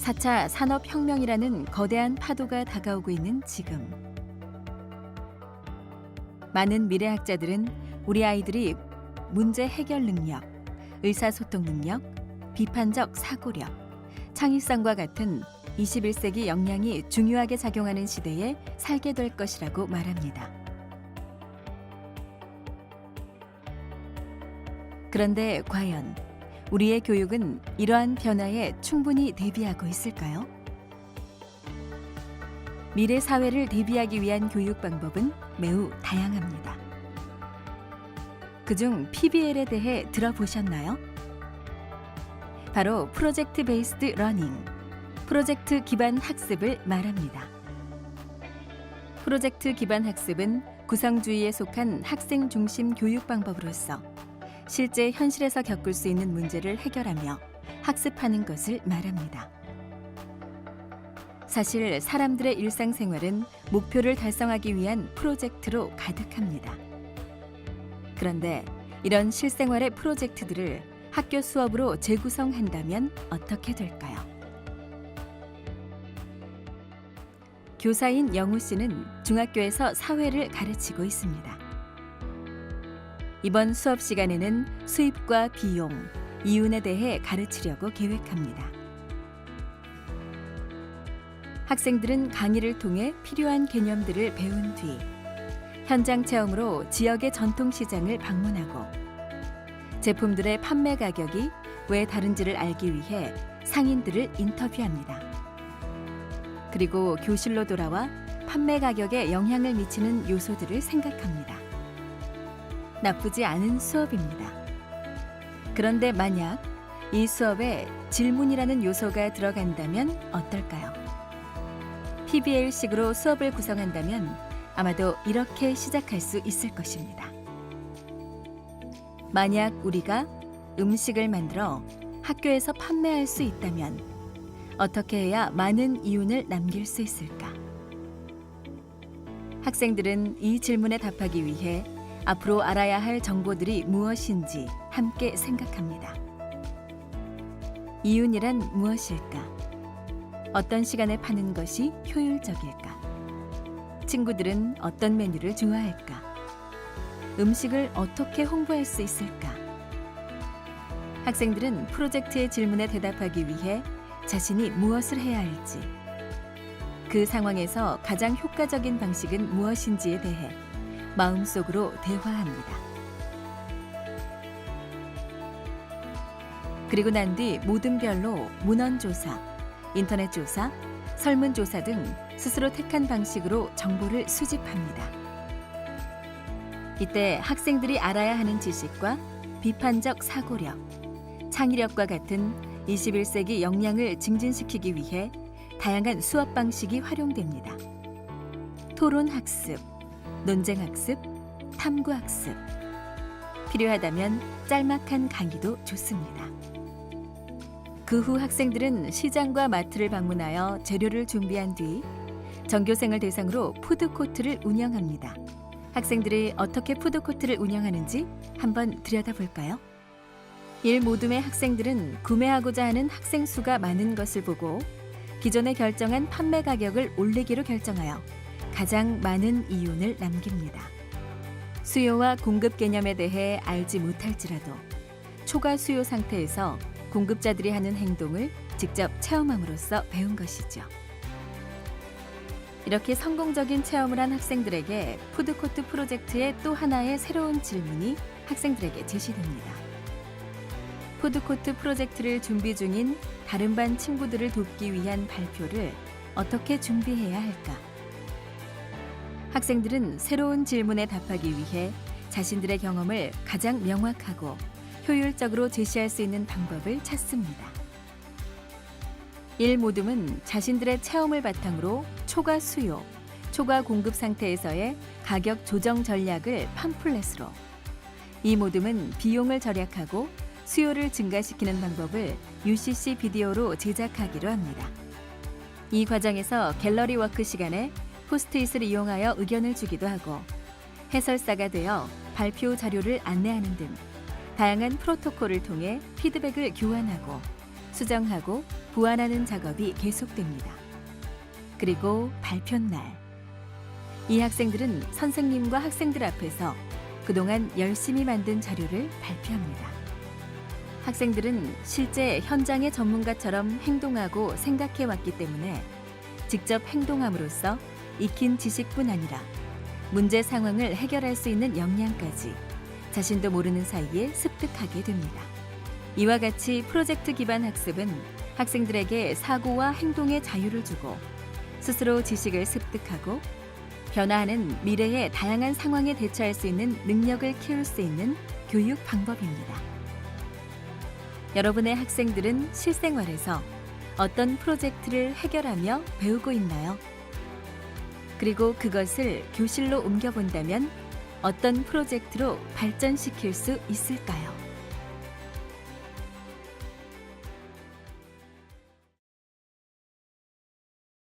4차 산업혁명이라는 거대한 파도가 다가오고 있는 지금, 많은 미래학자들은 우리 아이들이 문제 해결 능력, 의사소통 능력, 비판적 사고력, 창의성과 같은 21세기 역량이 중요하게 작용하는 시대에 살게 될 것이라고 말합니다. 그런데 과연 우리의 교육은 이러한 변화에 충분히 대비하고 있을까요? 미래 사회를 대비하기 위한 교육 방법은 매우 다양합니다. 그중 PBL에 대해 들어보셨나요? 바로 프로젝트 베이스드 러닝, 프로젝트 기반 학습을 말합니다. 프로젝트 기반 학습은 구성주의에 속한 학생 중심 교육 방법으로서 실제 현실에서 겪을 수 있는 문제를 해결하며 학습하는 것을 말합니다. 사실 사람들의 일상생활은 목표를 달성하기 위한 프로젝트로 가득합니다. 그런데 이런 실생활의 프로젝트들을 학교 수업으로 재구성한다면 어떻게 될까요? 교사인 영우 씨는 중학교에서 사회를 가르치고 있습니다. 이번 수업 시간에는 수입과 비용, 이윤에 대해 가르치려고 계획합니다. 학생들은 강의를 통해 필요한 개념들을 배운 뒤 현장 체험으로 지역의 전통시장을 방문하고 제품들의 판매 가격이 왜 다른지를 알기 위해 상인들을 인터뷰합니다. 그리고 교실로 돌아와 판매 가격에 영향을 미치는 요소들을 생각합니다. 나쁘지 않은 수업입니다. 그런데 만약 이 수업에 질문이라는 요소가 들어간다면 어떨까요? PBL식으로 수업을 구성한다면 아마도 이렇게 시작할 수 있을 것입니다. 만약 우리가 음식을 만들어 학교에서 판매할 수 있다면 어떻게 해야 많은 이윤을 남길 수 있을까? 학생들은 이 질문에 답하기 위해 앞으로 알아야 할 정보들이 무엇인지 함께 생각합니다. 이윤이란 무엇일까? 어떤 시간에 파는 것이 효율적일까? 친구들은 어떤 메뉴를 좋아할까? 음식을 어떻게 홍보할 수 있을까? 학생들은 프로젝트의 질문에 대답하기 위해 자신이 무엇을 해야 할지, 그 상황에서 가장 효과적인 방식은 무엇인지에 대해 마음속으로 대화합니다. 그리고 난 뒤 모든 별로 문헌조사, 인터넷조사, 설문조사 등 스스로 택한 방식으로 정보를 수집합니다. 이때 학생들이 알아야 하는 지식과 비판적 사고력, 창의력과 같은 21세기 역량을 증진시키기 위해 다양한 수업 방식이 활용됩니다. 토론학습, 논쟁학습, 탐구학습. 필요하다면 짤막한 강의도 좋습니다. 그 후 학생들은 시장과 마트를 방문하여 재료를 준비한 뒤 전교생을 대상으로 푸드코트를 운영합니다. 학생들이 어떻게 푸드코트를 운영하는지 한번 들여다볼까요? 일모둠의 학생들은 구매하고자 하는 학생 수가 많은 것을 보고 기존에 결정한 판매 가격을 올리기로 결정하여 가장 많은 이윤을 남깁니다. 수요와 공급 개념에 대해 알지 못할지라도 초과 수요 상태에서 공급자들이 하는 행동을 직접 체험함으로써 배운 것이죠. 이렇게 성공적인 체험을 한 학생들에게 푸드코트 프로젝트의 또 하나의 새로운 질문이 학생들에게 제시됩니다. 푸드코트 프로젝트를 준비 중인 다른 반 친구들을 돕기 위한 발표를 어떻게 준비해야 할까? 학생들은 새로운 질문에 답하기 위해 자신들의 경험을 가장 명확하고 효율적으로 제시할 수 있는 방법을 찾습니다. 일모둠은 자신들의 체험을 바탕으로 초과 수요, 초과 공급 상태에서의 가격 조정 전략을 팜플렛으로, 이모둠은 비용을 절약하고 수요를 증가시키는 방법을 UCC 비디오로 제작하기로 합니다. 이 과정에서 갤러리 워크 시간에 포스트잇을 이용하여 의견을 주기도 하고 해설사가 되어 발표 자료를 안내하는 등 다양한 프로토콜을 통해 피드백을 교환하고 수정하고 보완하는 작업이 계속됩니다. 그리고 발표날. 이 학생들은 선생님과 학생들 앞에서 그동안 열심히 만든 자료를 발표합니다. 학생들은 실제 현장의 전문가처럼 행동하고 생각해 왔기 때문에 직접 행동함으로써 익힌 지식뿐 아니라 문제 상황을 해결할 수 있는 역량까지 자신도 모르는 사이에 습득하게 됩니다. 이와 같이 프로젝트 기반 학습은 학생들에게 사고와 행동의 자유를 주고 스스로 지식을 습득하고 변화하는 미래의 다양한 상황에 대처할 수 있는 능력을 키울 수 있는 교육 방법입니다. 여러분의 학생들은 실생활에서 어떤 프로젝트를 해결하며 배우고 있나요? 그리고 그것을 교실로 옮겨본다면 어떤 프로젝트로 발전시킬 수 있을까요?